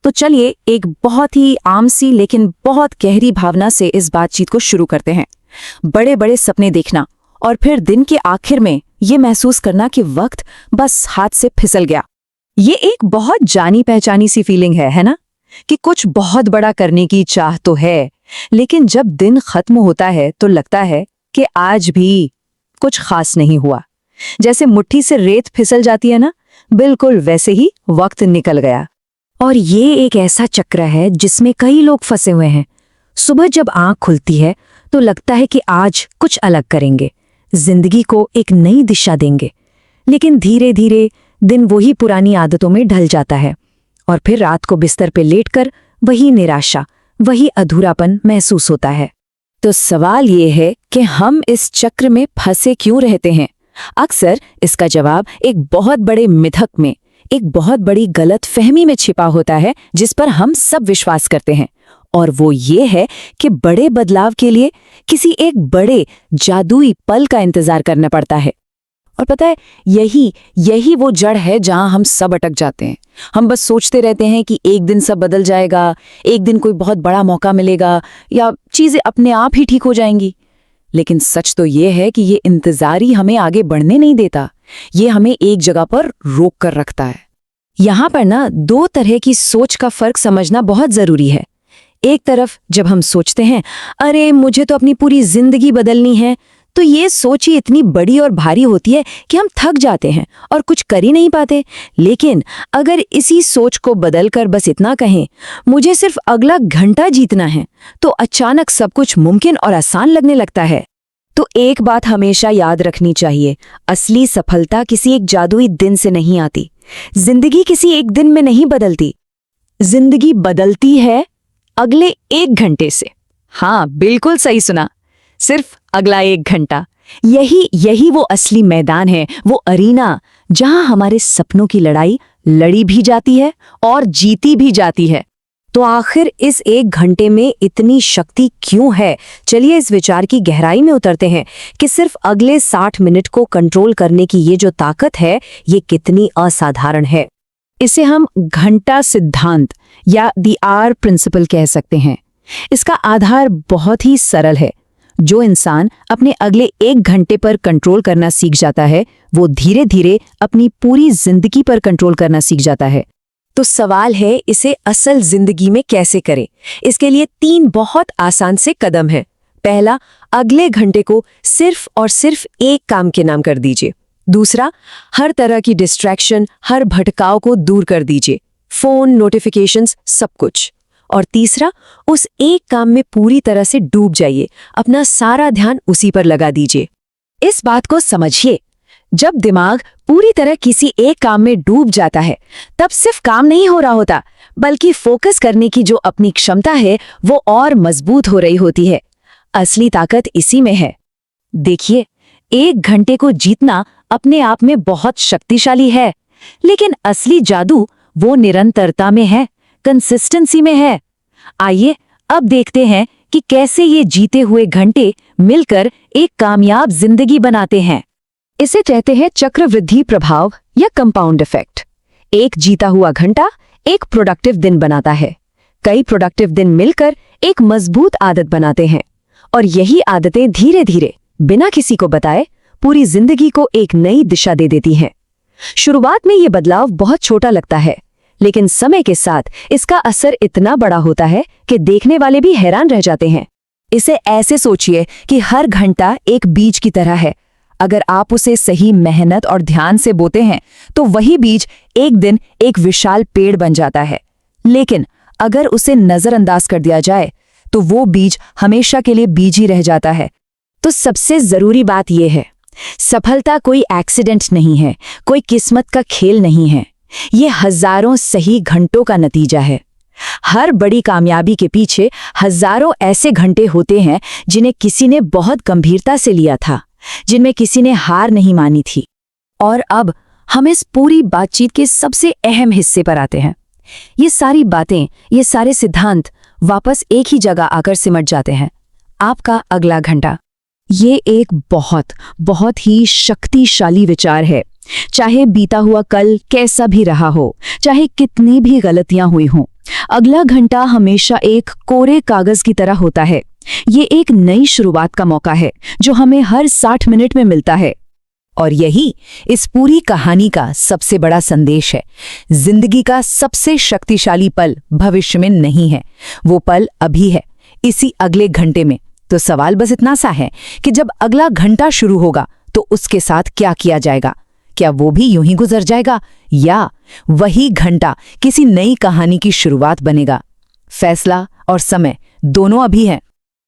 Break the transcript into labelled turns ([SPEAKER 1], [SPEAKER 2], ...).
[SPEAKER 1] तो चलिए एक बहुत ही आम सी लेकिन बहुत गहरी भावना से इस बातचीत को शुरू करते हैं। बड़े बड़े सपने देखना और फिर दिन के आखिर में ये महसूस करना कि वक्त बस हाथ से फिसल गया। ये एक बहुत जानी पहचानी सी फीलिंग है ना? कि कुछ बहुत बड़ा करने की चाह तो है, लेकिन जब दिन खत्म होता है तो लगता है कि आज भी कुछ खास नहीं हुआ। जैसे मुट्ठी से रेत फिसल जाती है ना, बिल्कुल वैसे ही वक्त निकल गया। और ये एक ऐसा चक्र है जिसमें कई लोग फंसे हुए हैं। सुबह जब आंख खुलती है तो लगता है कि आज कुछ अलग करेंगे, जिंदगी को एक नई दिशा देंगे, लेकिन धीरे धीरे दिन वही पुरानी आदतों में ढल जाता है और फिर रात को बिस्तर पे लेटकर वही निराशा, वही अधूरापन महसूस होता है। तो सवाल ये है कि हम इस चक्र में फंसे क्यों रहते हैं? अक्सर इसका जवाब एक बहुत बड़े मिथक में, एक बहुत बड़ी गलत फहमी में छिपा होता है जिस पर हम सब विश्वास करते हैं। और वो ये है कि बड़े बदलाव के लिए किसी एक बड़े जादुई पल का इंतजार करना पड़ता है। और पता है, यही वो जड़ है जहां हम सब अटक जाते हैं। हम बस सोचते रहते हैं कि एक दिन सब बदल जाएगा, एक दिन कोई बहुत बड़ा मौका मिलेगा या चीजें अपने आप ही ठीक हो जाएंगी। लेकिन सच तो ये है कि ये इंतजार ही हमें आगे बढ़ने नहीं देता, ये हमें एक जगह पर रोक कर रखता है। यहाँ पर ना दो तरह की सोच का फर्क समझना बहुत जरूरी है। एक तरफ जब हम सोचते हैं अरे मुझे तो अपनी पूरी जिंदगी बदलनी है, तो ये सोच ही इतनी बड़ी और भारी होती है कि हम थक जाते हैं और कुछ कर ही नहीं पाते। लेकिन अगर इसी सोच को बदलकर बस इतना कहें, मुझे सिर्फ अगला घंटा जीतना है, तो अचानक सब कुछ मुमकिन और आसान लगने लगता है। तो एक बात हमेशा याद रखनी चाहिए, असली सफलता किसी एक जादुई दिन से नहीं आती। जिंदगी किसी एक दिन में नहीं बदलती, जिंदगी बदलती है अगले 1 घंटे से। हाँ, बिल्कुल सही सुना, सिर्फ अगला 1 घंटा। यही वो असली मैदान है, वो अरीना जहां हमारे सपनों की लड़ाई लड़ी भी जाती है और जीती भी जाती है। तो आखिर इस 1 घंटे में इतनी शक्ति क्यों है? चलिए इस विचार की गहराई में उतरते हैं कि सिर्फ अगले 60 मिनट को कंट्रोल करने की ये जो ताकत है, ये कितनी असाधारण है। इसे हम घंटा सिद्धांत या द आवर प्रिंसिपल कह सकते हैं। इसका आधार बहुत ही सरल है। जो इंसान अपने अगले 1 घंटे पर कंट्रोल करना सीख जाता है, वो धीरे धीरे अपनी पूरी जिंदगी पर कंट्रोल करना सीख जाता है। तो सवाल है, इसे असल जिंदगी में कैसे करें? इसके लिए 3 बहुत आसान से कदम है। पहला, अगले घंटे को सिर्फ और सिर्फ एक काम के नाम कर दीजिए। दूसरा, हर तरह की डिस्ट्रैक्शन, हर भटकाव को दूर कर दीजिए, फोन, नोटिफिकेशंस, सब कुछ। और तीसरा, उस एक काम में पूरी तरह से डूब जाइए, अपना सारा ध्यान उसी पर लगा दीजिए। इस बात को समझिए, जब दिमाग पूरी तरह किसी एक काम में डूब जाता है, तब सिर्फ काम नहीं हो रहा होता, बल्कि फोकस करने की जो अपनी क्षमता है वो और मजबूत हो रही होती है। असली ताकत इसी में है। देखिए, 1 घंटे को जीतना अपने आप में बहुत शक्तिशाली है, लेकिन असली जादू वो निरंतरता में है, कंसिस्टेंसी में है। आइए अब देखते हैं कि कैसे ये जीते हुए घंटे मिलकर एक कामयाब जिंदगी बनाते हैं। इसे कहते हैं चक्रवृद्धि प्रभाव या कंपाउंड इफेक्ट। एक जीता हुआ घंटा एक प्रोडक्टिव दिन बनाता है। कई प्रोडक्टिव दिन मिलकर एक मजबूत आदत बनाते हैं, और यही आदतें धीरे धीरे बिना किसी को बताए पूरी जिंदगी को एक नई दिशा दे देती हैं। शुरुआत में ये बदलाव बहुत छोटा लगता है, लेकिन समय के साथ इसका असर इतना बड़ा होता है कि देखने वाले भी हैरान रह जाते हैं। इसे ऐसे सोचिए कि हर घंटा एक बीज की तरह है। अगर आप उसे सही मेहनत और ध्यान से बोते हैं, तो वही बीज एक दिन एक विशाल पेड़ बन जाता है। लेकिन अगर उसे नजरअंदाज कर दिया जाए, तो वो बीज हमेशा के लिए बीज ही रह जाता है। तो सबसे जरूरी बात यह है, सफलता कोई एक्सीडेंट नहीं है, कोई किस्मत का खेल नहीं है। ये हजारों सही घंटों का नतीजा है। हर बड़ी कामयाबी के पीछे हजारों ऐसे घंटे होते हैं जिन्हें किसी ने बहुत गंभीरता से लिया था, जिनमें किसी ने हार नहीं मानी थी। और अब हम इस पूरी बातचीत के सबसे अहम हिस्से पर आते हैं। ये सारी बातें, ये सारे सिद्धांत वापस एक ही जगह आकर सिमट जाते हैं, आपका अगला घंटा। ये एक बहुत ही शक्तिशाली विचार है। चाहे बीता हुआ कल कैसा भी रहा हो, चाहे कितनी भी गलतियां हुई हों, अगला घंटा हमेशा एक कोरे कागज की तरह होता है। ये एक नई शुरुआत का मौका है जो हमें हर 60 मिनट में मिलता है। और यही इस पूरी कहानी का सबसे बड़ा संदेश है। जिंदगी का सबसे शक्तिशाली पल भविष्य में नहीं है, वो पल अभी है, इसी अगले घंटे में। तो सवाल बस इतना सा है कि जब अगला घंटा शुरू होगा तो उसके साथ क्या किया जाएगा? क्या वो भी यूं ही गुजर जाएगा या वही घंटा किसी नई कहानी की शुरुआत बनेगा? फैसला और समय दोनों अभी है।